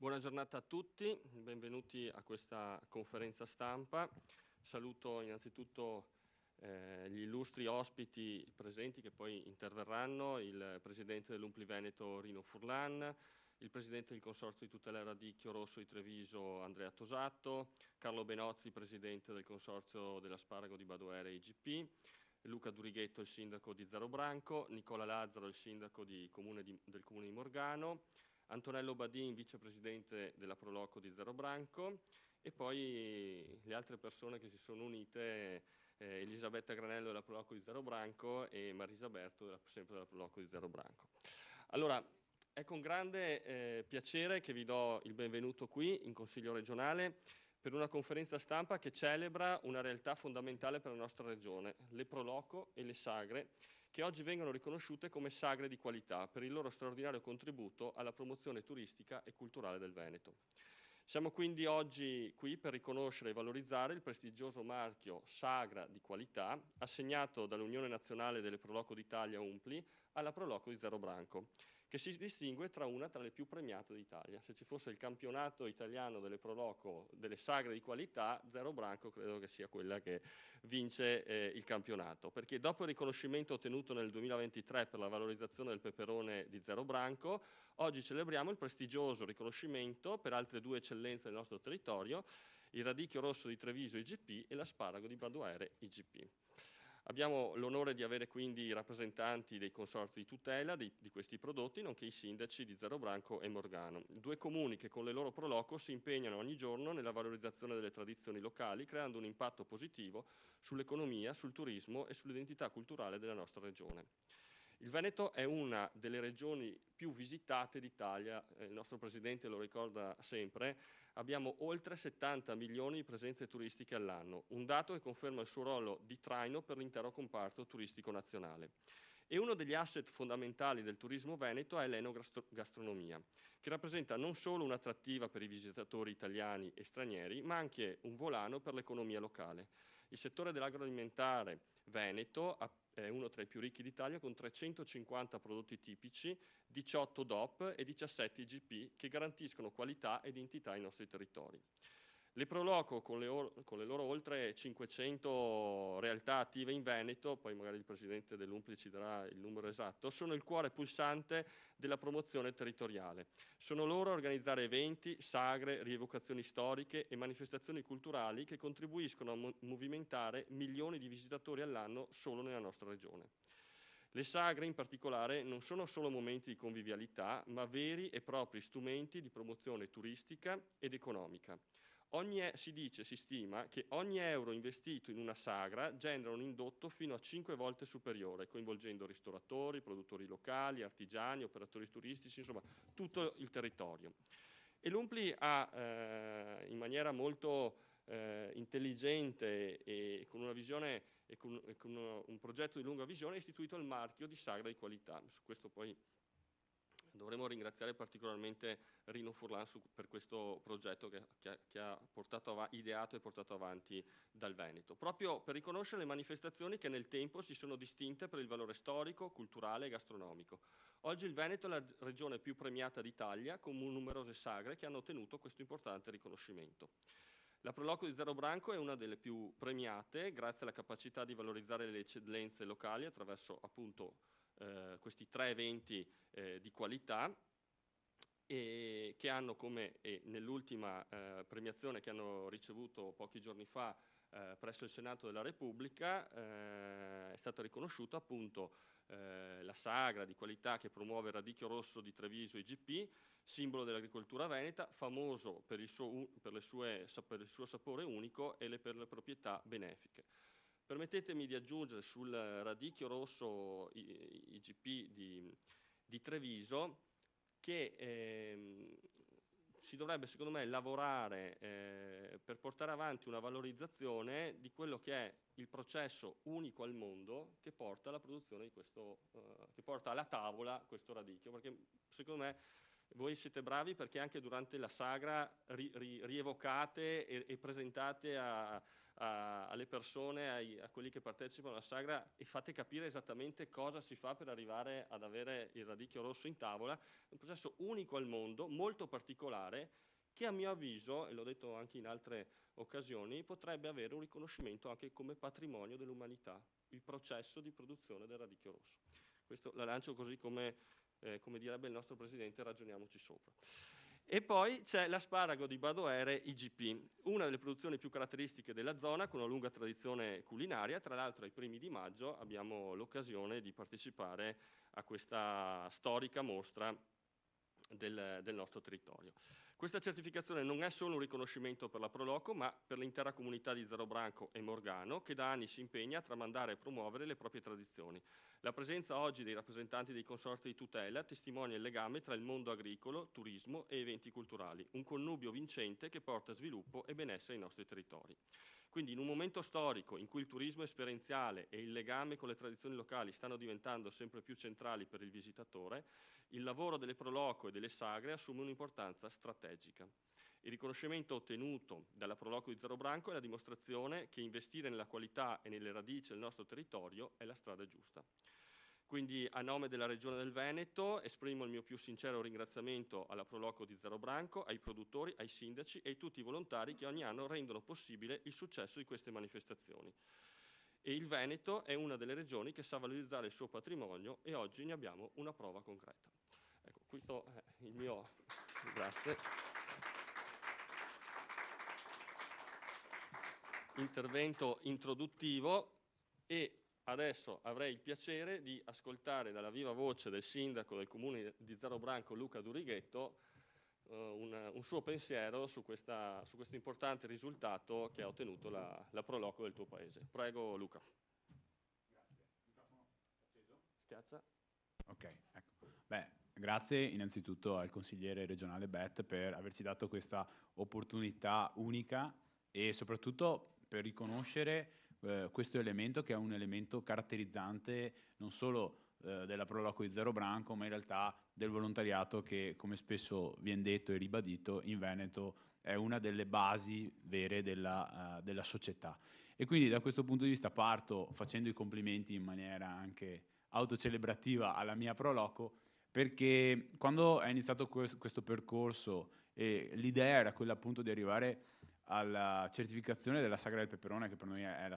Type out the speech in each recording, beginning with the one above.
Buona giornata a tutti, benvenuti a questa conferenza stampa. Saluto innanzitutto gli illustri ospiti presenti che poi interverranno, il Presidente dell'Umpli Veneto Rino Furlan, il Presidente del Consorzio di tutela Radicchio Rosso di Treviso Andrea Tosato, Carlo Benozzi, Presidente del Consorzio dell'Asparago di Badoere IGP, Luca Durighetto, il Sindaco di Zerobranco, Nicola Lazzaro, il Sindaco del Comune di Morgano, Antonello Badin, vicepresidente della Proloco di Zerobranco, e poi le altre persone che si sono unite, Elisabetta Granello della Proloco di Zerobranco e Marisa Berto, sempre della Proloco di Zerobranco. Allora, è con grande piacere che vi do il benvenuto qui in Consiglio regionale per una conferenza stampa che celebra una realtà fondamentale per la nostra regione, le Proloco e le sagre, che oggi vengono riconosciute come sagre di qualità per il loro straordinario contributo alla promozione turistica e culturale del Veneto. Siamo quindi oggi qui per riconoscere e valorizzare il prestigioso marchio Sagra di qualità assegnato dall'Unione Nazionale delle Proloco d'Italia Umpli alla Proloco di Zerobranco, che si distingue tra le più premiate d'Italia. Se ci fosse il campionato italiano delle Proloco, delle sagre di qualità, Zerobranco credo che sia quella che vince il campionato, perché dopo il riconoscimento ottenuto nel 2023 per la valorizzazione del peperone di Zerobranco, oggi celebriamo il prestigioso riconoscimento per altre due eccellenze del nostro territorio, il Radicchio Rosso di Treviso IGP e l'Asparago di Badoere IGP. Abbiamo l'onore di avere quindi i rappresentanti dei consorzi di tutela di questi prodotti, nonché i sindaci di Zerobranco e Morgano, due comuni che con le loro Proloco si impegnano ogni giorno nella valorizzazione delle tradizioni locali, creando un impatto positivo sull'economia, sul turismo e sull'identità culturale della nostra regione. Il Veneto è una delle regioni più visitate d'Italia, il nostro Presidente lo ricorda sempre, abbiamo oltre 70 milioni di presenze turistiche all'anno, un dato che conferma il suo ruolo di traino per l'intero comparto turistico nazionale. E uno degli asset fondamentali del turismo veneto è l'enogastronomia, che rappresenta non solo un'attrattiva per i visitatori italiani e stranieri, ma anche un volano per l'economia locale. Il settore dell'agroalimentare veneto è uno tra i più ricchi d'Italia, con 350 prodotti tipici, 18 DOP e 17 IGP che garantiscono qualità ed identità ai nostri territori. Le Proloco, con le loro oltre 500 realtà attive in Veneto, poi magari il Presidente dell'Umpli ci darà il numero esatto, sono il cuore pulsante della promozione territoriale. Sono loro a organizzare eventi, sagre, rievocazioni storiche e manifestazioni culturali che contribuiscono a movimentare milioni di visitatori all'anno solo nella nostra regione. Le sagre in particolare non sono solo momenti di convivialità, ma veri e propri strumenti di promozione turistica ed economica. Si stima che ogni euro investito in una sagra genera un indotto fino a 5 volte superiore, coinvolgendo ristoratori, produttori locali, artigiani, operatori turistici, insomma tutto il territorio. E l'Umpli ha in maniera molto intelligente e con una visione e con un progetto di lunga visione istituito il marchio di sagra di qualità. Su questo poi dovremmo ringraziare particolarmente Rino Furlan per questo progetto che ha ideato e portato avanti dal Veneto, proprio per riconoscere le manifestazioni che nel tempo si sono distinte per il valore storico, culturale e gastronomico. Oggi il Veneto è la regione più premiata d'Italia, con numerose sagre che hanno ottenuto questo importante riconoscimento. La Proloco di Zerobranco è una delle più premiate grazie alla capacità di valorizzare le eccellenze locali attraverso appunto questi 3 eventi di qualità e che hanno come nell'ultima premiazione che hanno ricevuto pochi giorni fa presso il Senato della Repubblica è stata riconosciuta appunto la sagra di qualità che promuove il Radicchio Rosso di Treviso IGP, simbolo dell'agricoltura veneta, famoso per il suo sapore unico e per le proprietà benefiche. Permettetemi di aggiungere sul Radicchio Rosso IGP di Treviso che si dovrebbe secondo me lavorare per portare avanti una valorizzazione di quello che è il processo unico al mondo che porta alla produzione di questo, che porta alla tavola questo radicchio, perché secondo me voi siete bravi perché anche durante la sagra rievocate e presentate alle persone, a quelli che partecipano alla sagra, e fate capire esattamente cosa si fa per arrivare ad avere il radicchio rosso in tavola. È un processo unico al mondo, molto particolare, che a mio avviso, e l'ho detto anche in altre occasioni, potrebbe avere un riconoscimento anche come patrimonio dell'umanità, il processo di produzione del radicchio rosso. Questo la lancio così come direbbe il nostro Presidente, ragioniamoci sopra. E poi c'è l'asparago di Badoere IGP, una delle produzioni più caratteristiche della zona, con una lunga tradizione culinaria. Tra l'altro ai primi di maggio abbiamo l'occasione di partecipare a questa storica mostra del nostro territorio. Questa certificazione non è solo un riconoscimento per la Proloco, ma per l'intera comunità di Zerobranco e Morgano, che da anni si impegna a tramandare e promuovere le proprie tradizioni. La presenza oggi dei rappresentanti dei consorzi di tutela testimonia il legame tra il mondo agricolo, turismo e eventi culturali, un connubio vincente che porta sviluppo e benessere ai nostri territori. Quindi in un momento storico in cui il turismo esperienziale e il legame con le tradizioni locali stanno diventando sempre più centrali per il visitatore, il lavoro delle Proloco e delle sagre assume un'importanza strategica. Il riconoscimento ottenuto dalla Proloco di Zerobranco è la dimostrazione che investire nella qualità e nelle radici del nostro territorio è la strada giusta. Quindi a nome della Regione del Veneto esprimo il mio più sincero ringraziamento alla Proloco di Zerobranco, ai produttori, ai sindaci e a tutti i volontari che ogni anno rendono possibile il successo di queste manifestazioni. E il Veneto è una delle regioni che sa valorizzare il suo patrimonio e oggi ne abbiamo una prova concreta. Ecco, questo è il mio... Grazie. Intervento introduttivo, e adesso avrei il piacere di ascoltare dalla viva voce del sindaco del comune di Zerobranco, Luca Durighetto, un suo pensiero su questo importante risultato che ha ottenuto la Proloco del tuo paese. Prego Luca. Grazie. Schiaccia. Ok, ecco. Beh, grazie innanzitutto al consigliere regionale Bet per averci dato questa opportunità unica e soprattutto per riconoscere questo elemento, che è un elemento caratterizzante non solo della Proloco di Zerobranco, ma in realtà del volontariato, che, come spesso viene detto e ribadito, in Veneto è una delle basi vere della società. E quindi da questo punto di vista parto facendo i complimenti in maniera anche autocelebrativa alla mia Proloco, perché quando è iniziato questo percorso l'idea era quella appunto di arrivare alla certificazione della Sagra del Peperone, che per noi è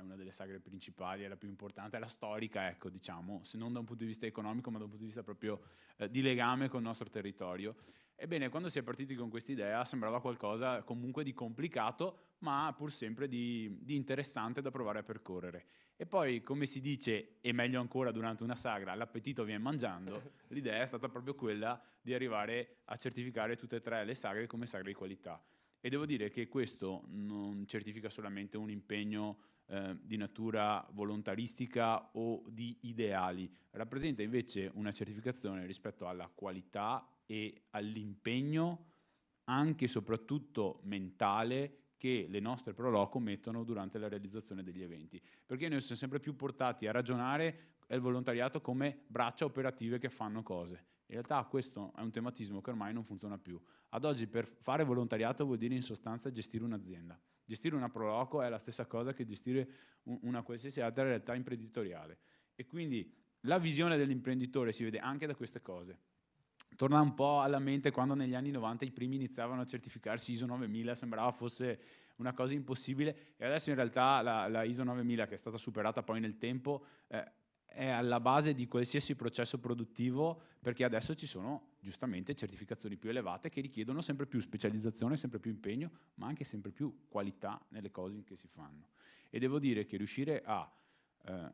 una delle sagre principali, è la più importante, è la storica, ecco, diciamo, se non da un punto di vista economico, ma da un punto di vista proprio di legame con il nostro territorio. Ebbene, quando si è partiti con questa idea sembrava qualcosa comunque di complicato, ma pur sempre di interessante da provare a percorrere. E poi, come si dice, e meglio ancora durante una sagra, l'appetito viene mangiando, l'idea è stata proprio quella di arrivare a certificare tutte e tre le sagre come sagre di qualità. E devo dire che questo non certifica solamente un impegno di natura volontaristica o di ideali, rappresenta invece una certificazione rispetto alla qualità e all'impegno anche e soprattutto mentale che le nostre Proloco mettono durante la realizzazione degli eventi, perché noi siamo sempre più portati a ragionare il volontariato come braccia operative che fanno cose. In realtà questo è un tematismo che ormai non funziona più. Ad oggi per fare volontariato vuol dire in sostanza gestire un'azienda. Gestire una Proloco è la stessa cosa che gestire una qualsiasi altra realtà imprenditoriale. E quindi la visione dell'imprenditore si vede anche da queste cose. Torna un po' alla mente quando negli anni 90 i primi iniziavano a certificarsi ISO 9000, sembrava fosse una cosa impossibile, e adesso in realtà la ISO 9000, che è stata superata poi nel tempo, è alla base di qualsiasi processo produttivo, perché adesso ci sono giustamente certificazioni più elevate che richiedono sempre più specializzazione, sempre più impegno, ma anche sempre più qualità nelle cose che si fanno. E devo dire che riuscire a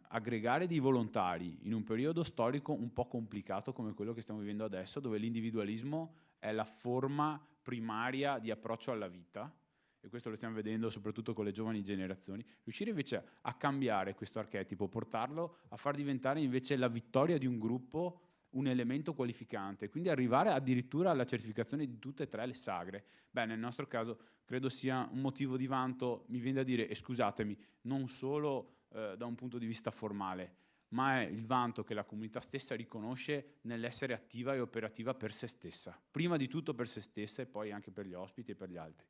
aggregare dei volontari in un periodo storico un po' complicato come quello che stiamo vivendo adesso, dove l'individualismo è la forma primaria di approccio alla vita, e questo lo stiamo vedendo soprattutto con le giovani generazioni, riuscire invece a cambiare questo archetipo, portarlo a far diventare invece la vittoria di un gruppo un elemento qualificante, quindi arrivare addirittura alla certificazione di tutte e tre le sagre. Beh, nel nostro caso credo sia un motivo di vanto, mi viene da dire, e scusatemi, non solo da un punto di vista formale, ma è il vanto che la comunità stessa riconosce nell'essere attiva e operativa per se stessa, prima di tutto per se stessa e poi anche per gli ospiti e per gli altri.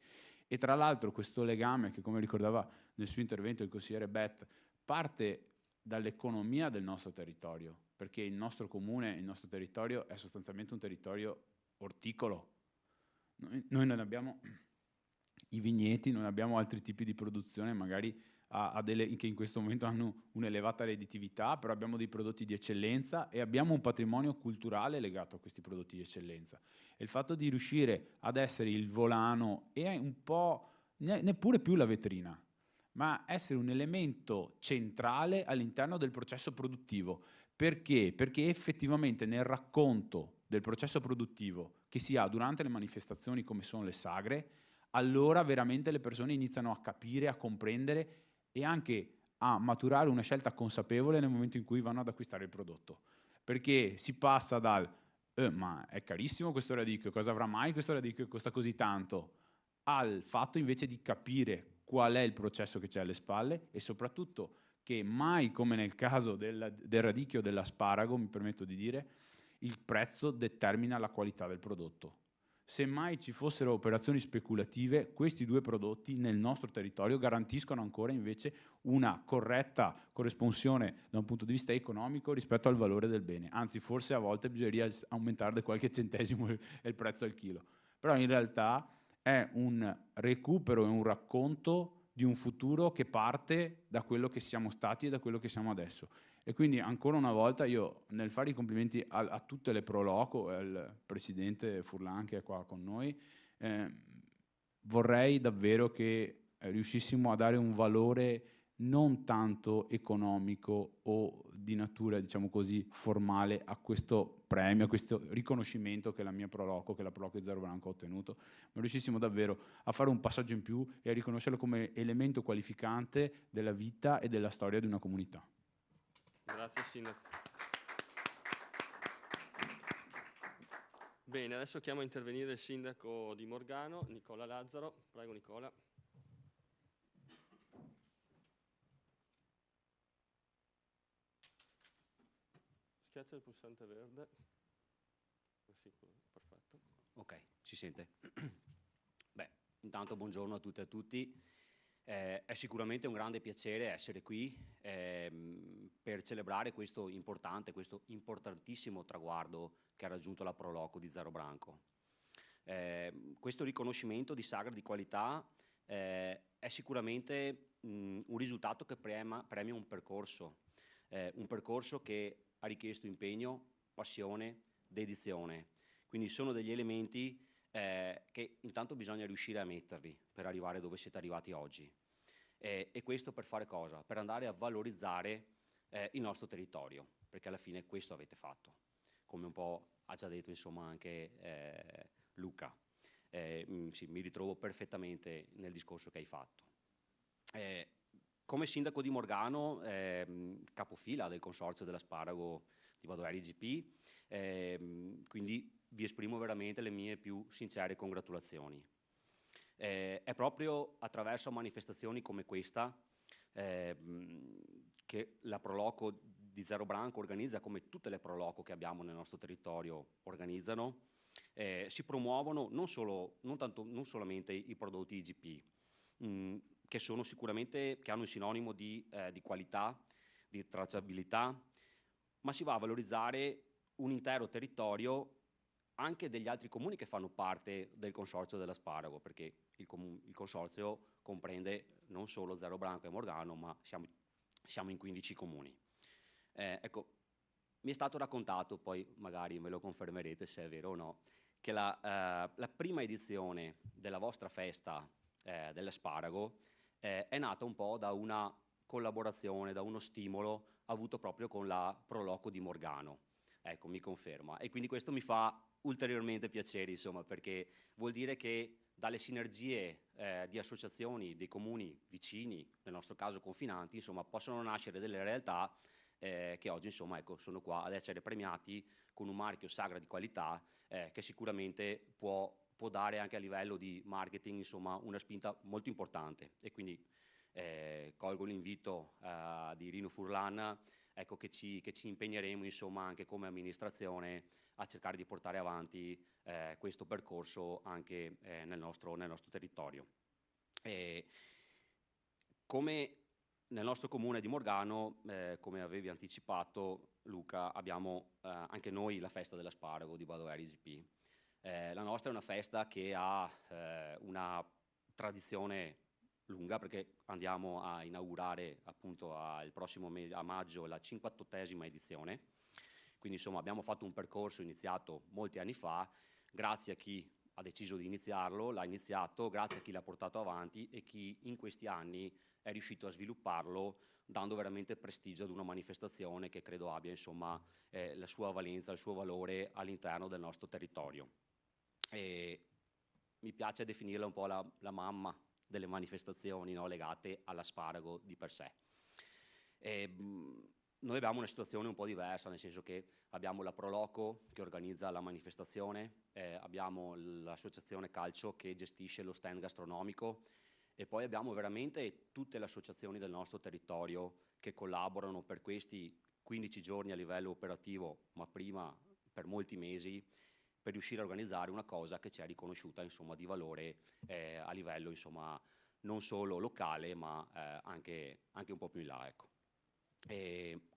E tra l'altro questo legame, che come ricordava nel suo intervento il consigliere Beth, parte dall'economia del nostro territorio, perché il nostro comune, il nostro territorio è sostanzialmente un territorio orticolo. Noi non abbiamo i vigneti, non abbiamo altri tipi di produzione, magari che in questo momento hanno un'elevata redditività, però abbiamo dei prodotti di eccellenza e abbiamo un patrimonio culturale legato a questi prodotti di eccellenza. E il fatto di riuscire ad essere il volano e un po' neppure più la vetrina, ma essere un elemento centrale all'interno del processo produttivo. Perché? Perché effettivamente nel racconto del processo produttivo che si ha durante le manifestazioni come sono le sagre, allora veramente le persone iniziano a capire, a comprendere e anche a maturare una scelta consapevole nel momento in cui vanno ad acquistare il prodotto. Perché si passa dal ma è carissimo questo radicchio, cosa avrà mai questo radicchio che costa così tanto, al fatto invece di capire qual è il processo che c'è alle spalle e soprattutto che mai come nel caso del radicchio o dell'asparago, mi permetto di dire, il prezzo determina la qualità del prodotto. Se mai ci fossero operazioni speculative, questi due prodotti nel nostro territorio garantiscono ancora invece una corretta corresponsione da un punto di vista economico rispetto al valore del bene. Anzi, forse a volte bisogneria aumentare di qualche centesimo il prezzo al chilo. Però in realtà è un recupero e un racconto di un futuro che parte da quello che siamo stati e da quello che siamo adesso. E quindi ancora una volta io, nel fare i complimenti a tutte le Pro Loco e al presidente Furlan che è qua con noi, vorrei davvero che riuscissimo a dare un valore non tanto economico o di natura, diciamo così, formale a questo premio, a questo riconoscimento che la mia Pro Loco, che la Pro Loco di Zero Branco ha ottenuto, ma riuscissimo davvero a fare un passaggio in più e a riconoscerlo come elemento qualificante della vita e della storia di una comunità. Grazie Sindaco. Bene, adesso chiamo a intervenire il Sindaco di Morgano, Nicola Lazzaro. Prego Nicola. Schiaccia il pulsante verde. Sì, perfetto. Ok, si sente. Beh, intanto buongiorno a tutte e a tutti. È sicuramente un grande piacere essere qui per celebrare questo importantissimo traguardo che ha raggiunto la Pro Loco di Zero Branco. Questo riconoscimento di sagra di qualità è sicuramente un risultato che premia un percorso che ha richiesto impegno, passione, dedizione. Quindi sono degli elementi che intanto bisogna riuscire a metterli per arrivare dove siete arrivati oggi. E questo per fare cosa? Per andare a valorizzare il nostro territorio, perché alla fine questo avete fatto, come un po' ha già detto insomma anche Luca. Sì, mi ritrovo perfettamente nel discorso che hai fatto. Come sindaco di Morgano, capofila del consorzio dell'asparago di Vadorelli IGP, quindi vi esprimo veramente le mie più sincere congratulazioni. È proprio attraverso manifestazioni come questa che la Pro Loco di Zero Branco organizza, come tutte le Pro Loco che abbiamo nel nostro territorio organizzano, si promuovono non solamente i prodotti IGP, che sono sicuramente, che hanno il sinonimo di qualità, di tracciabilità, ma si va a valorizzare un intero territorio anche degli altri comuni che fanno parte del consorzio dell'asparago, perché il consorzio comprende non solo Zero Branco e Morgano, ma siamo in 15 comuni. Ecco, mi è stato raccontato, poi magari me lo confermerete se è vero o no, che la prima edizione della vostra festa dell'asparago è nata un po' da una collaborazione, da uno stimolo avuto proprio con la Pro Loco di Morgano. Ecco, mi conferma. E quindi questo mi fa ulteriormente piacere, insomma, perché vuol dire che dalle sinergie di associazioni dei comuni vicini, nel nostro caso confinanti, insomma, possono nascere delle realtà che oggi, insomma, ecco, sono qua ad essere premiati con un marchio sagra di qualità che sicuramente può dare anche a livello di marketing, insomma, una spinta molto importante. E quindi colgo l'invito di Rino Furlan, ecco, che ci impegneremo insomma anche come amministrazione a cercare di portare avanti questo percorso anche nel nostro territorio. Come nel nostro comune di Morgano, come avevi anticipato Luca, abbiamo anche noi la festa dell'asparago di Badoeri IGP. La nostra è una festa che ha una tradizione lunga, perché andiamo a inaugurare appunto il prossimo mese, a maggio, la 58esima edizione. Quindi insomma abbiamo fatto un percorso iniziato molti anni fa, grazie a chi ha deciso di iniziarlo, l'ha iniziato, grazie a chi l'ha portato avanti e chi in questi anni è riuscito a svilupparlo, dando veramente prestigio ad una manifestazione che credo abbia insomma la sua valenza, il suo valore all'interno del nostro territorio. Mi piace definirla un po' la mamma delle manifestazioni, no, legate all'asparago di per sé. Noi abbiamo una situazione un po' diversa, nel senso che abbiamo la Proloco che organizza la manifestazione, abbiamo l'associazione calcio che gestisce lo stand gastronomico e poi abbiamo veramente tutte le associazioni del nostro territorio che collaborano per questi 15 giorni a livello operativo, ma prima per molti mesi, per riuscire a organizzare una cosa che ci è riconosciuta insomma di valore a livello insomma non solo locale ma anche un po' più in là, ecco.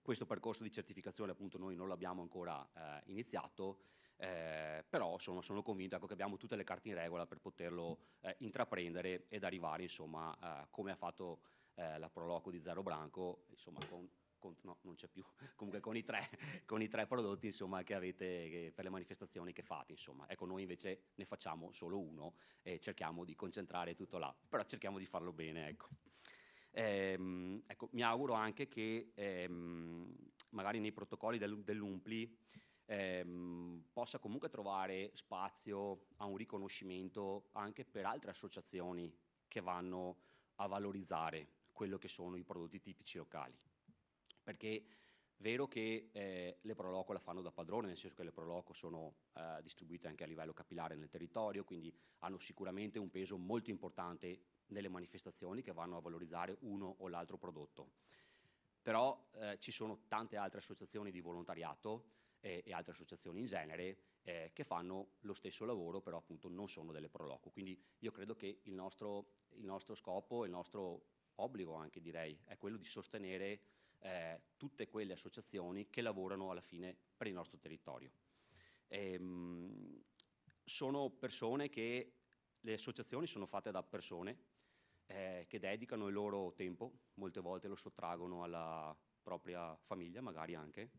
Questo percorso di certificazione appunto noi non l'abbiamo ancora iniziato, però sono convinto, ecco, che abbiamo tutte le carte in regola per poterlo intraprendere ed arrivare insomma come ha fatto la Proloco di Zero Branco, insomma no, non c'è più, comunque con i tre prodotti insomma che avete per le manifestazioni che fate, insomma. Ecco, noi invece ne facciamo solo uno e cerchiamo di concentrare tutto là, però cerchiamo di farlo bene, ecco. Ecco, mi auguro anche che magari nei protocolli dell'UNPLI possa comunque trovare spazio a un riconoscimento anche per altre associazioni che vanno a valorizzare quello che sono i prodotti tipici locali. Perché è vero che le Proloco la fanno da padrone, nel senso che le Proloco sono distribuite anche a livello capillare nel territorio, quindi hanno sicuramente un peso molto importante nelle manifestazioni che vanno a valorizzare uno o l'altro prodotto. Però ci sono tante altre associazioni di volontariato e altre associazioni in genere che fanno lo stesso lavoro, però appunto non sono delle Proloco. Quindi io credo che il nostro scopo, il nostro obbligo anche direi, è quello di sostenere tutte quelle associazioni che lavorano alla fine per il nostro territorio. Sono persone che, le associazioni sono fatte da persone che dedicano il loro tempo, molte volte lo sottraggono alla propria famiglia magari anche,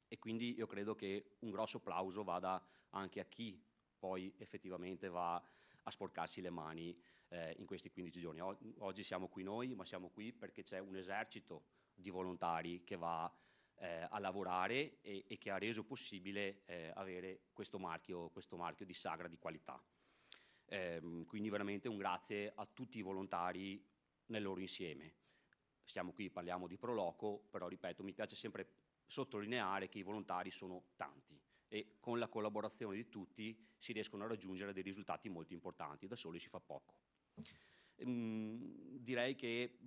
e quindi io credo che un grosso plauso vada anche a chi poi effettivamente va a sporcarsi le mani in questi 15 giorni. Oggi siamo qui noi, ma siamo qui perché c'è un esercito di volontari che va a lavorare e che ha reso possibile avere questo marchio di sagra di qualità. Quindi veramente un grazie a tutti i volontari nel loro insieme. Stiamo qui, parliamo di Proloco, però ripeto, mi piace sempre sottolineare che i volontari sono tanti e con la collaborazione di tutti si riescono a raggiungere dei risultati molto importanti, da soli si fa poco. Direi che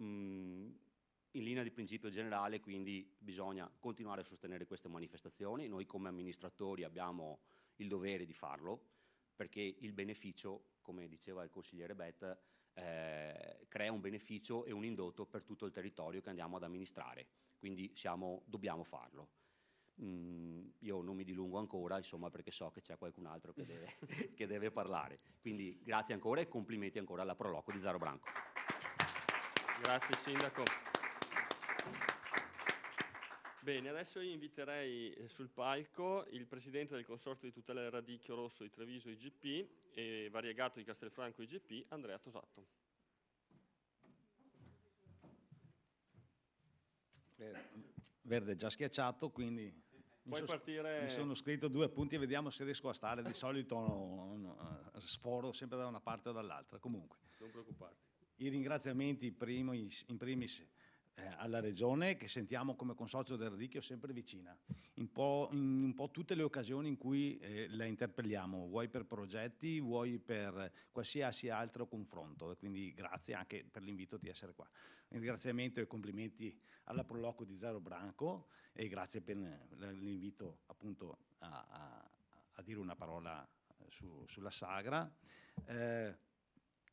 in linea di principio generale quindi bisogna continuare a sostenere queste manifestazioni, noi come amministratori abbiamo il dovere di farlo, perché il beneficio, come diceva il consigliere Bet, crea un beneficio e un indotto per tutto il territorio che andiamo ad amministrare, quindi dobbiamo farlo. Io non mi dilungo ancora, insomma, perché so che c'è qualcun altro che deve parlare, quindi grazie ancora e complimenti ancora alla Proloco di Zero Branco. Grazie Sindaco. Bene, adesso io inviterei sul palco il presidente del Consorzio di tutela del radicchio rosso di Treviso IGP e variegato di Castelfranco IGP, Andrea Tosatto. Verde già schiacciato, quindi mi sono scritto 2 appunti e vediamo se riesco a stare. Di solito sforo sempre da una parte o dall'altra. Comunque, non preoccuparti. I ringraziamenti in primis alla Regione, che sentiamo come Consorzio del Radicchio sempre vicina, in un po' tutte le occasioni in cui la interpelliamo, vuoi per progetti, vuoi per qualsiasi altro confronto, e quindi grazie anche per l'invito di essere qua. Un ringraziamento e complimenti alla Proloco di Zero Branco, e grazie per l'invito appunto a dire una parola sulla Sagra.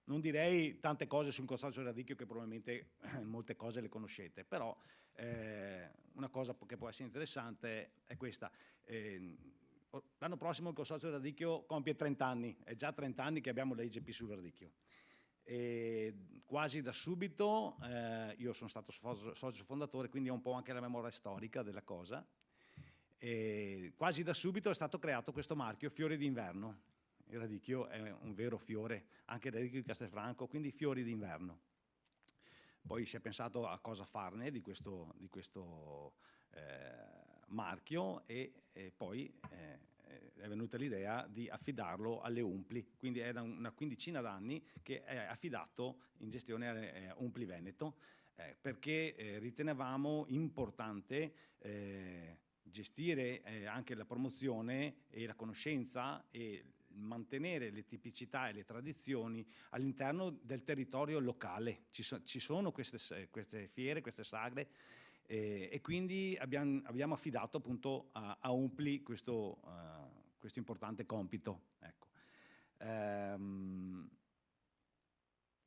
Non direi tante cose sul Consorzio del Radicchio, che probabilmente molte cose le conoscete, però una cosa che può essere interessante è questa. L'anno prossimo il Consorzio del Radicchio compie 30 anni, è già 30 anni che abbiamo l'IGP sul Radicchio. Quasi da subito, io sono stato socio fondatore, quindi ho un po' anche la memoria storica della cosa, quasi da subito è stato creato questo marchio Fiori d'inverno. Il radicchio è un vero fiore, anche il radicchio di Castelfranco, quindi fiori d'inverno. Poi si è pensato a cosa farne di questo marchio, e poi è venuta l'idea di affidarlo alle Umpli, quindi è da una quindicina d'anni che è affidato in gestione a Umpli Veneto, perché ritenevamo importante gestire anche la promozione e la conoscenza e mantenere le tipicità e le tradizioni all'interno del territorio locale. Ci sono queste fiere, queste sagre, e quindi abbiamo affidato appunto a Umpli questo importante compito. Ecco. Il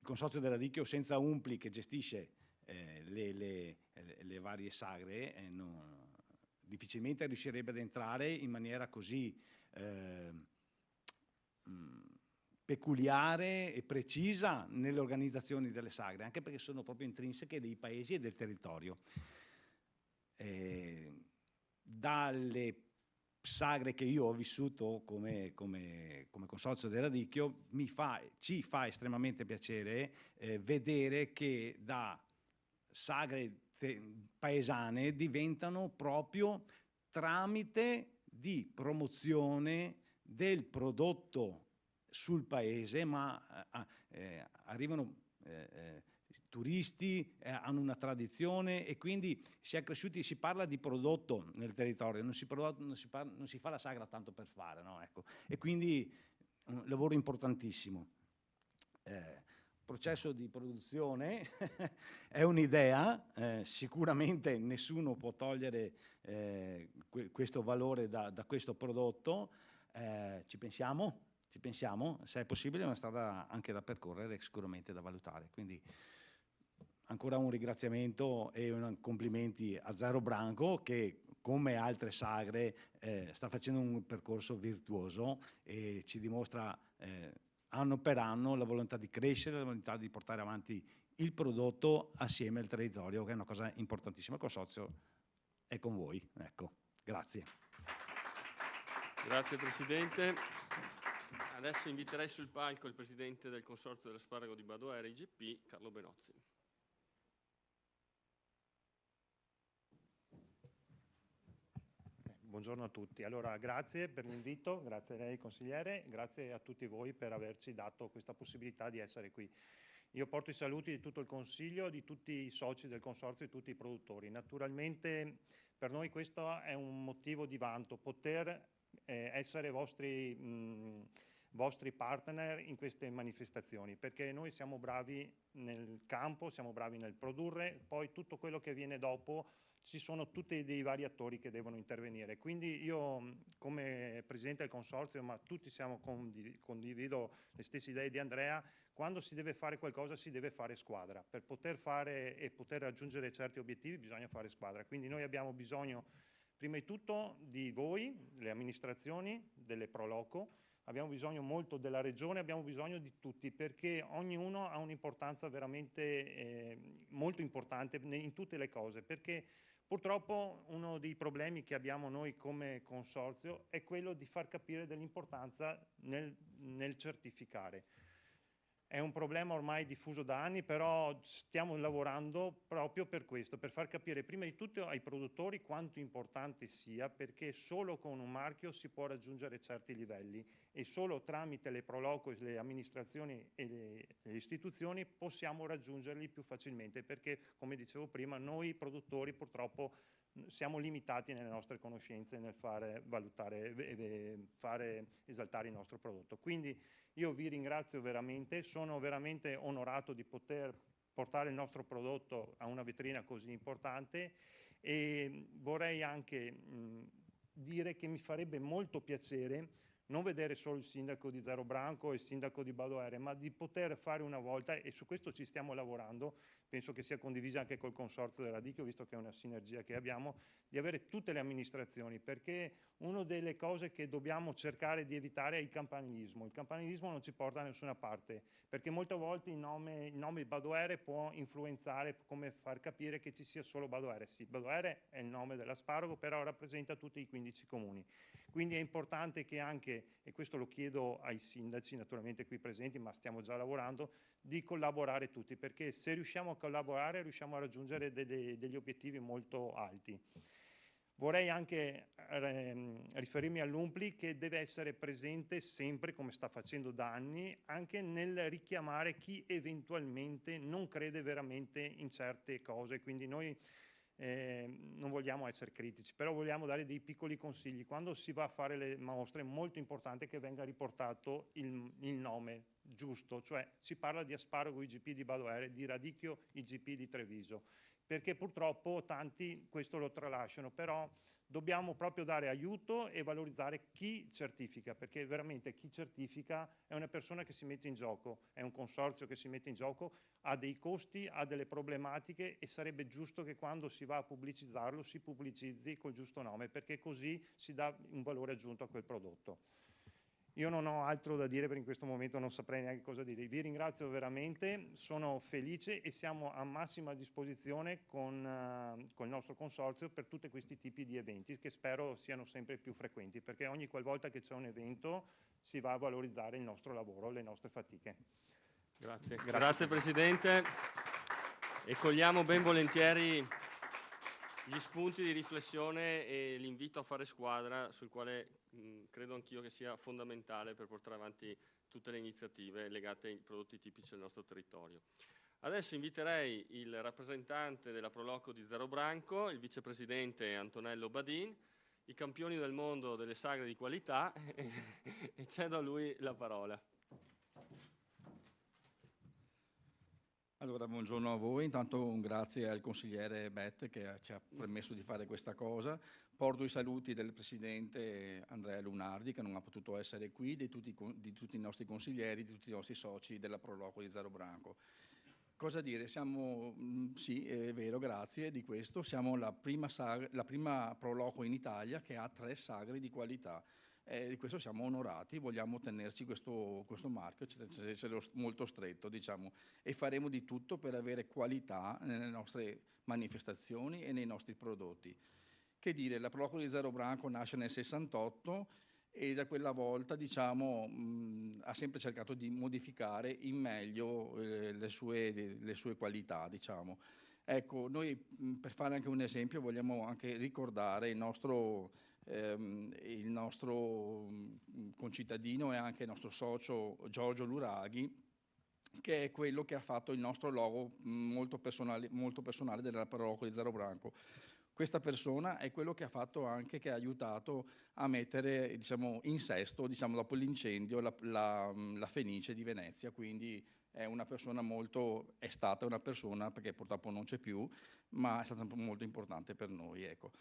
Consorzio del Radicchio senza Umpli, che gestisce le varie sagre, difficilmente riuscirebbe ad entrare in maniera così peculiare e precisa nelle organizzazioni delle sagre, anche perché sono proprio intrinseche dei paesi e del territorio. Dalle sagre che io ho vissuto come Consorzio del Radicchio ci fa estremamente piacere vedere che da sagre paesane diventano proprio tramite di promozione del prodotto sul paese, ma arrivano turisti, hanno una tradizione, e quindi si è cresciuti, si parla di prodotto nel territorio, non si fa la sagra tanto per fare, no? Ecco. E quindi un lavoro importantissimo. Processo di produzione è un'idea, sicuramente nessuno può togliere questo valore da questo prodotto. Ci pensiamo, se è possibile è una strada anche da percorrere, sicuramente da valutare. Quindi ancora un ringraziamento e complimenti a Zero Branco, che come altre sagre sta facendo un percorso virtuoso e ci dimostra anno per anno la volontà di crescere, la volontà di portare avanti il prodotto assieme al territorio, che è una cosa importantissima. Il Consorzio è con voi. Ecco, grazie. Grazie Presidente. Adesso inviterei sul palco il Presidente del Consorzio dell'Asparago di Badoera IGP, Carlo Benozzi. Buongiorno a tutti. Allora, grazie per l'invito, grazie a lei consigliere, grazie a tutti voi per averci dato questa possibilità di essere qui. Io porto i saluti di tutto il Consiglio, di tutti i soci del Consorzio e di tutti i produttori. Naturalmente per noi questo è un motivo di vanto, poter essere vostri partner in queste manifestazioni, perché noi siamo bravi nel campo, siamo bravi nel produrre, poi tutto quello che viene dopo ci sono tutti dei vari attori che devono intervenire. Quindi io come Presidente del Consorzio, ma tutti condivido le stesse idee di Andrea, quando si deve fare qualcosa si deve fare squadra. Per poter fare e poter raggiungere certi obiettivi bisogna fare squadra. Quindi noi abbiamo bisogno prima di tutto di voi, le amministrazioni, delle Proloco, abbiamo bisogno molto della Regione, abbiamo bisogno di tutti, perché ognuno ha un'importanza veramente molto importante in tutte le cose, perché purtroppo uno dei problemi che abbiamo noi come Consorzio è quello di far capire dell'importanza nel certificare. È un problema ormai diffuso da anni, però stiamo lavorando proprio per questo, per far capire prima di tutto ai produttori quanto importante sia, perché solo con un marchio si può raggiungere certi livelli e solo tramite le Proloco, le amministrazioni e le istituzioni possiamo raggiungerli più facilmente, perché come dicevo prima noi produttori purtroppo siamo limitati nelle nostre conoscenze nel fare valutare e fare esaltare il nostro prodotto. Quindi io vi ringrazio veramente, sono veramente onorato di poter portare il nostro prodotto a una vetrina così importante e vorrei anche dire che mi farebbe molto piacere non vedere solo il sindaco di Zero Branco e il sindaco di Badoere, ma di poter fare una volta, e su questo ci stiamo lavorando, penso che sia condivisa anche col Consorzio del Radicchio, visto che è una sinergia che abbiamo, di avere tutte le amministrazioni, perché una delle cose che dobbiamo cercare di evitare è il campanilismo. Il campanilismo non ci porta da nessuna parte, perché molte volte il nome Badoere può influenzare, come far capire che ci sia solo Badoere. Sì, Badoere è il nome dell'asparago, però rappresenta tutti i 15 comuni. Quindi è importante che anche, e questo lo chiedo ai sindaci naturalmente qui presenti, ma stiamo già lavorando, di collaborare tutti, perché se riusciamo a collaborare riusciamo a raggiungere degli obiettivi molto alti. Vorrei anche riferirmi all'Umpli, che deve essere presente sempre, come sta facendo da anni, anche nel richiamare chi eventualmente non crede veramente in certe cose, quindi noi non vogliamo essere critici, però vogliamo dare dei piccoli consigli. Quando si va a fare le mostre è molto importante che venga riportato il nome giusto, cioè si parla di asparago IGP di Badoere, di radicchio IGP di Treviso, perché purtroppo tanti questo lo tralasciano, però dobbiamo proprio dare aiuto e valorizzare chi certifica, perché veramente chi certifica è una persona che si mette in gioco, è un consorzio che si mette in gioco, ha dei costi, ha delle problematiche e sarebbe giusto che quando si va a pubblicizzarlo si pubblicizzi col giusto nome, perché così si dà un valore aggiunto a quel prodotto. Io non ho altro da dire per in questo momento, non saprei neanche cosa dire. Vi ringrazio veramente, sono felice e siamo a massima disposizione con il nostro consorzio per tutti questi tipi di eventi che spero siano sempre più frequenti, perché ogni qualvolta che c'è un evento si va a valorizzare il nostro lavoro, le nostre fatiche. Grazie. Grazie Presidente. E cogliamo ben volentieri gli spunti di riflessione e l'invito a fare squadra, sul quale credo anch'io che sia fondamentale per portare avanti tutte le iniziative legate ai prodotti tipici del nostro territorio. Adesso inviterei il rappresentante della Proloco di Zero Branco, il vicepresidente Antonello Badin, i campioni del mondo delle sagre di qualità, e cedo a lui la parola. Allora, buongiorno a voi, intanto un grazie al consigliere Bet che ci ha permesso di fare questa cosa. Porto i saluti del presidente Andrea Lunardi che non ha potuto essere qui, di tutti i nostri consiglieri, di tutti i nostri soci della Proloco di Zero Branco. Cosa dire? Siamo, sì, è vero, grazie di questo, siamo la prima Proloco in Italia che ha 3 sagre di qualità. Di questo siamo onorati, vogliamo tenerci questo marchio, essere molto stretto, diciamo, e faremo di tutto per avere qualità nelle nostre manifestazioni e nei nostri prodotti. Che dire, la Proloco di Zero Branco nasce nel 68 e da quella volta, diciamo, ha sempre cercato di modificare in meglio le sue qualità, diciamo. Ecco, noi per fare anche un esempio vogliamo anche ricordare il nostro concittadino e anche il nostro socio Giorgio Luraghi, che è quello che ha fatto il nostro logo molto personale della Proloco di Zero Branco. Questa persona è quello che ha fatto anche, che ha aiutato a mettere, diciamo, in sesto, diciamo, dopo l'incendio, la Fenice di Venezia, quindi è stata una persona, perché purtroppo non c'è più, ma è stata molto importante per noi, ecco.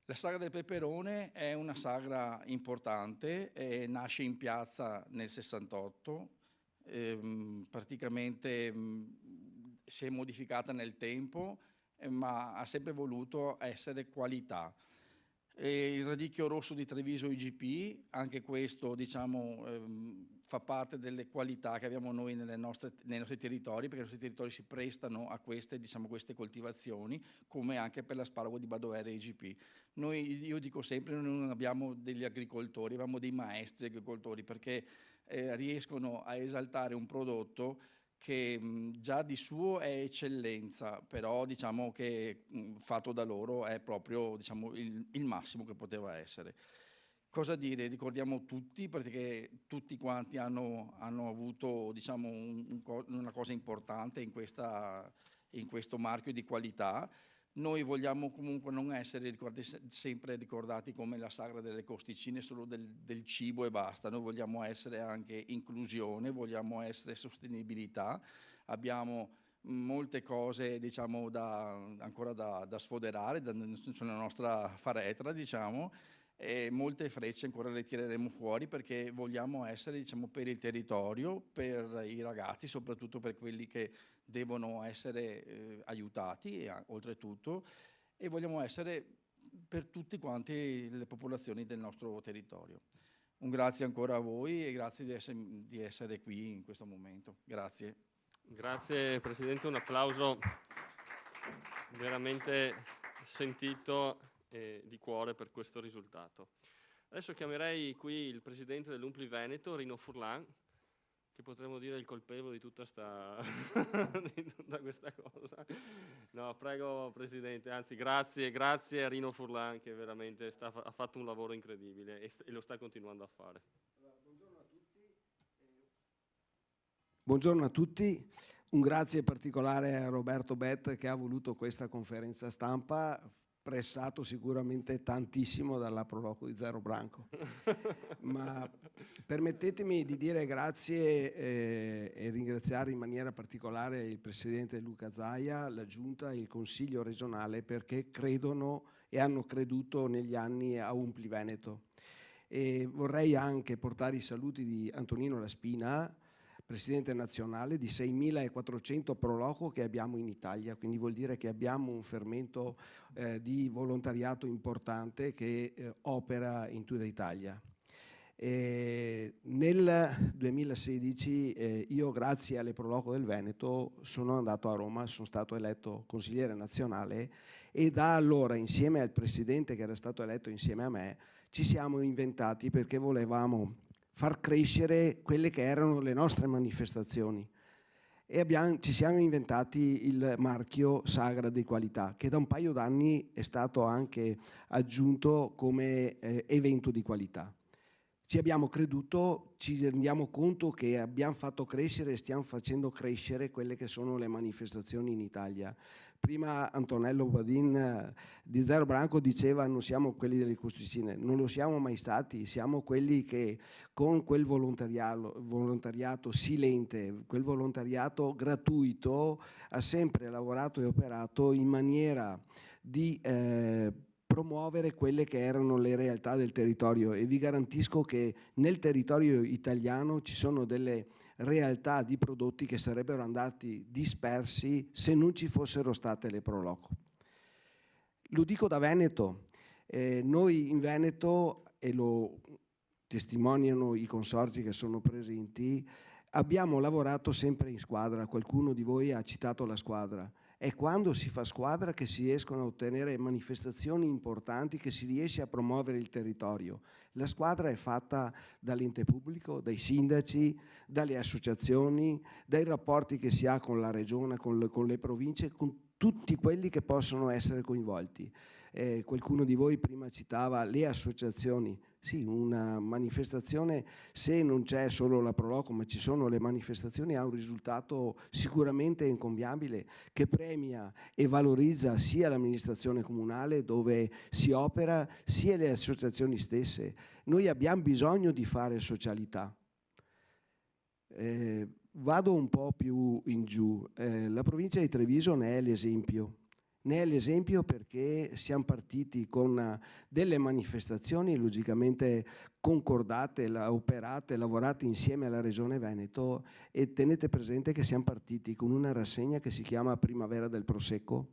La sagra del peperone è una sagra importante, nasce in piazza nel 68, praticamente si è modificata nel tempo, ma ha sempre voluto essere qualità. Il radicchio rosso di Treviso IGP, anche questo, diciamo, fa parte delle qualità che abbiamo noi nei nostri territori, perché i nostri territori si prestano a queste coltivazioni, come anche per l'asparago di Badoere IGP. Io dico sempre, noi non abbiamo degli agricoltori, abbiamo dei maestri agricoltori, perché riescono a esaltare un prodotto che già di suo è eccellenza, però diciamo che fatto da loro è proprio, diciamo, il massimo che poteva essere. Cosa dire? Ricordiamo tutti, perché tutti quanti hanno avuto, diciamo, una cosa importante in questo marchio di qualità. Noi vogliamo comunque non essere sempre ricordati come la sagra delle costicine, solo del cibo e basta. Noi vogliamo essere anche inclusione, vogliamo essere sostenibilità. Abbiamo molte cose, diciamo, ancora da sfoderare sulla nostra faretra, diciamo, e molte frecce ancora le tireremo fuori, perché vogliamo essere, diciamo, per il territorio, per i ragazzi, soprattutto per quelli che devono essere aiutati, oltretutto, e vogliamo essere per tutti quanti le popolazioni del nostro territorio. Un grazie ancora a voi e grazie di essere qui in questo momento. Grazie. Grazie Presidente, un applauso veramente sentito e di cuore per questo risultato. Adesso chiamerei qui il Presidente dell'Umpli Veneto, Rino Furlan, che potremmo dire il colpevole di tutta questa cosa. No, prego Presidente, anzi grazie a Rino Furlan, che veramente ha fatto un lavoro incredibile e lo sta continuando a fare. Buongiorno a tutti, un grazie particolare a Roberto Bett che ha voluto questa conferenza stampa, pressato sicuramente tantissimo dalla Proloco di Zero Branco. Ma permettetemi di dire grazie e ringraziare in maniera particolare il Presidente Luca Zaia, la Giunta e il Consiglio regionale, perché credono e hanno creduto negli anni a Umpli Veneto. E vorrei anche portare i saluti di Antonino Laspina, Presidente nazionale, di 6.400 Proloco che abbiamo in Italia, quindi vuol dire che abbiamo un fermento di volontariato importante che opera in tutta Italia. Nel 2016 io, grazie alle Proloco del Veneto, sono andato a Roma, sono stato eletto consigliere nazionale e da allora, insieme al Presidente che era stato eletto insieme a me, ci siamo inventati, perché volevamo far crescere quelle che erano le nostre manifestazioni, e ci siamo inventati il marchio Sagra di Qualità, che da un paio d'anni è stato anche aggiunto come evento di qualità. Ci abbiamo creduto, ci rendiamo conto che abbiamo fatto crescere e stiamo facendo crescere quelle che sono le manifestazioni in Italia. Prima Antonello Badin di Zero Branco diceva non siamo quelli delle costicine, non lo siamo mai stati, siamo quelli che con quel volontariato silente, quel volontariato gratuito, ha sempre lavorato e operato in maniera di promuovere quelle che erano le realtà del territorio, e vi garantisco che nel territorio italiano ci sono delle realtà di prodotti che sarebbero andati dispersi se non ci fossero state le Proloco. Lo dico da Veneto, noi in Veneto, e lo testimoniano i consorzi che sono presenti, abbiamo lavorato sempre in squadra. Qualcuno di voi ha citato la squadra. È quando si fa squadra che si riescono a ottenere manifestazioni importanti, che si riesce a promuovere il territorio. La squadra è fatta dall'ente pubblico, dai sindaci, dalle associazioni, dai rapporti che si ha con la regione, con le province, con tutti quelli che possono essere coinvolti. Qualcuno di voi prima citava le associazioni. Sì, una manifestazione, se non c'è solo la Proloco, ma ci sono le manifestazioni, ha un risultato sicuramente incombiabile, che premia e valorizza sia l'amministrazione comunale dove si opera, sia le associazioni stesse. Noi abbiamo bisogno di fare socialità. Vado un po' più in giù. La provincia di Treviso ne è l'esempio. Ne è l'esempio perché siamo partiti con delle manifestazioni logicamente concordate, operate, lavorate insieme alla Regione Veneto, e tenete presente che siamo partiti con una rassegna che si chiama Primavera del Prosecco,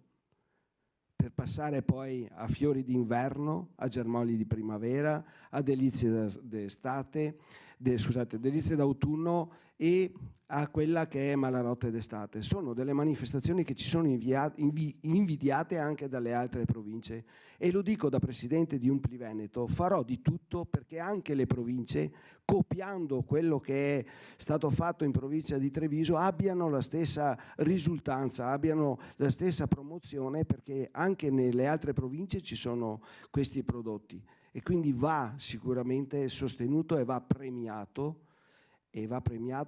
per passare poi a fiori d'inverno, a germogli di primavera, a delizie d'estate, delizie d'autunno e a quella che è Malanotte d'estate. Sono delle manifestazioni che ci sono invidiate anche dalle altre province, e lo dico da presidente di Umpli Veneto, farò di tutto perché anche le province, copiando quello che è stato fatto in provincia di Treviso, abbiano la stessa risultanza, abbiano la stessa promozione, perché anche nelle altre province ci sono questi prodotti, e quindi va sicuramente sostenuto e va premiato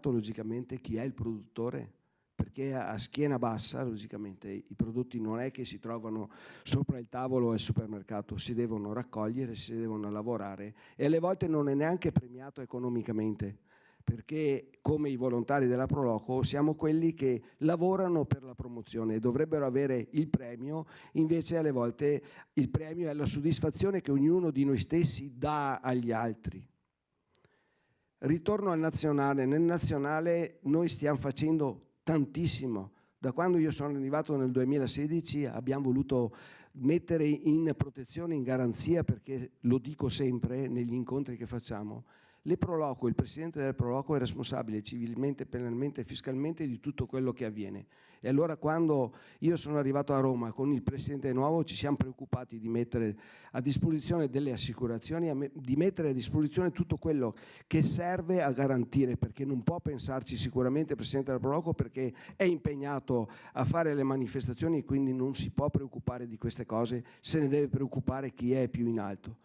logicamente chi è il produttore, perché a schiena bassa logicamente i prodotti non è che si trovano sopra il tavolo al supermercato, si devono raccogliere, si devono lavorare, e alle volte non è neanche premiato economicamente, perché come i volontari della Proloco siamo quelli che lavorano per la promozione e dovrebbero avere il premio, invece alle volte il premio è la soddisfazione che ognuno di noi stessi dà agli altri. Ritorno al nazionale. Nel nazionale noi stiamo facendo tantissimo. Da quando io sono arrivato nel 2016 abbiamo voluto mettere in protezione, in garanzia, perché lo dico sempre negli incontri che facciamo, le Proloco, il presidente del Proloco è responsabile civilmente, penalmente e fiscalmente di tutto quello che avviene. E allora quando io sono arrivato a Roma con il presidente nuovo ci siamo preoccupati di mettere a disposizione delle assicurazioni, di mettere a disposizione tutto quello che serve a garantire, perché non può pensarci sicuramente il presidente del Proloco, perché è impegnato a fare le manifestazioni, quindi non si può preoccupare di queste cose, se ne deve preoccupare chi è più in alto.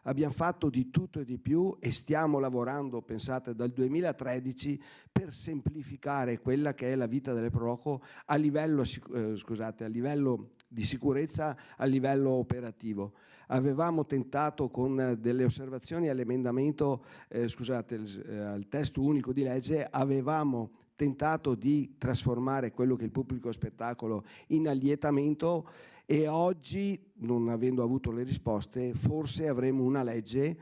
Abbiamo fatto di tutto e di più e stiamo lavorando, pensate, dal 2013 per semplificare quella che è la vita delle Proloco a livello, a livello di sicurezza, a livello operativo. Avevamo tentato con delle osservazioni all'emendamento, al testo unico di legge, avevamo tentato di trasformare quello che è il pubblico spettacolo in allietamento, e oggi, non avendo avuto le risposte, forse avremo una legge.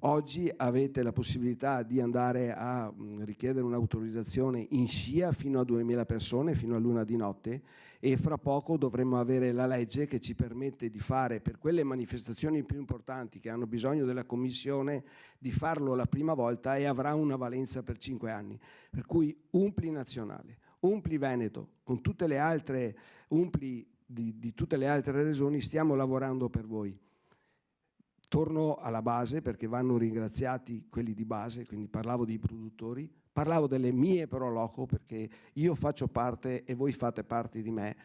Oggi avete la possibilità di andare a richiedere un'autorizzazione in scia fino a 2000 persone, fino all'una di notte, e fra poco dovremo avere la legge che ci permette di fare, per quelle manifestazioni più importanti che hanno bisogno della commissione, di farlo la prima volta, e avrà una valenza per 5 anni. Per cui Umpli nazionale, Umpli Veneto, con tutte le altre Umpli di tutte le altre regioni, stiamo lavorando per voi. Torno alla base, perché vanno ringraziati quelli di base, quindi parlavo dei produttori, parlavo delle mie Proloco, perché io faccio parte e voi fate parte di me,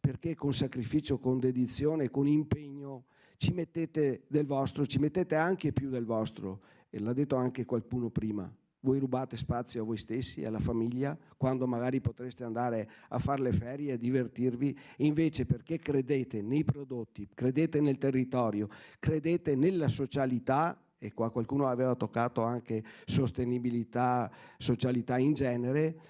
perché con sacrificio, con dedizione, con impegno ci mettete del vostro, ci mettete anche più del vostro, e l'ha detto anche qualcuno prima. Voi rubate spazio a voi stessi, alla famiglia, quando magari potreste andare a fare le ferie, a divertirvi, e invece perché credete nei prodotti, credete nel territorio, credete nella socialità, e qua qualcuno aveva toccato anche sostenibilità, socialità in genere,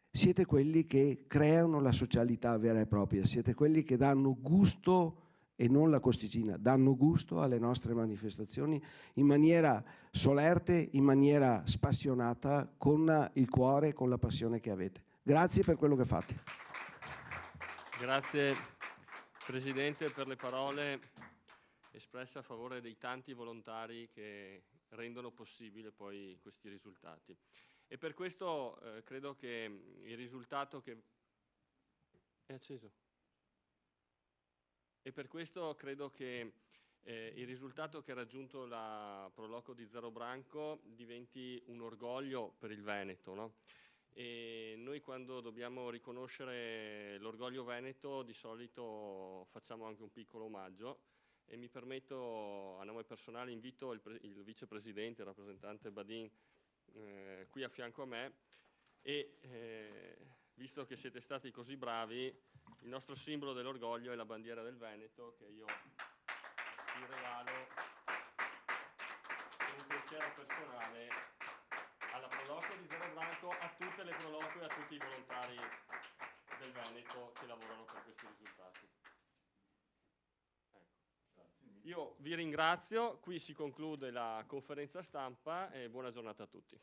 siete quelli che creano la socialità vera e propria, siete quelli che danno gusto, e non la costicina, danno gusto alle nostre manifestazioni in maniera solerte, in maniera spassionata, con il cuore, con la passione che avete. Grazie per quello che fate. Grazie Presidente per le parole espresse a favore dei tanti volontari che rendono possibile poi questi risultati. E per questo credo che il risultato che... È acceso? E per questo credo che il risultato che ha raggiunto la Proloco di Zero Branco diventi un orgoglio per il Veneto, no? E noi quando dobbiamo riconoscere l'orgoglio veneto di solito facciamo anche un piccolo omaggio, e mi permetto a nome personale invito il vicepresidente, il rappresentante Badin qui a fianco a me, e visto che siete stati così bravi, il nostro simbolo dell'orgoglio è la bandiera del Veneto, che io vi regalo con un pensiero personale alla Proloco di Zero Branco, a tutte le Proloco e a tutti i volontari del Veneto che lavorano per questi risultati. Ecco. Io vi ringrazio, qui si conclude la conferenza stampa e buona giornata a tutti.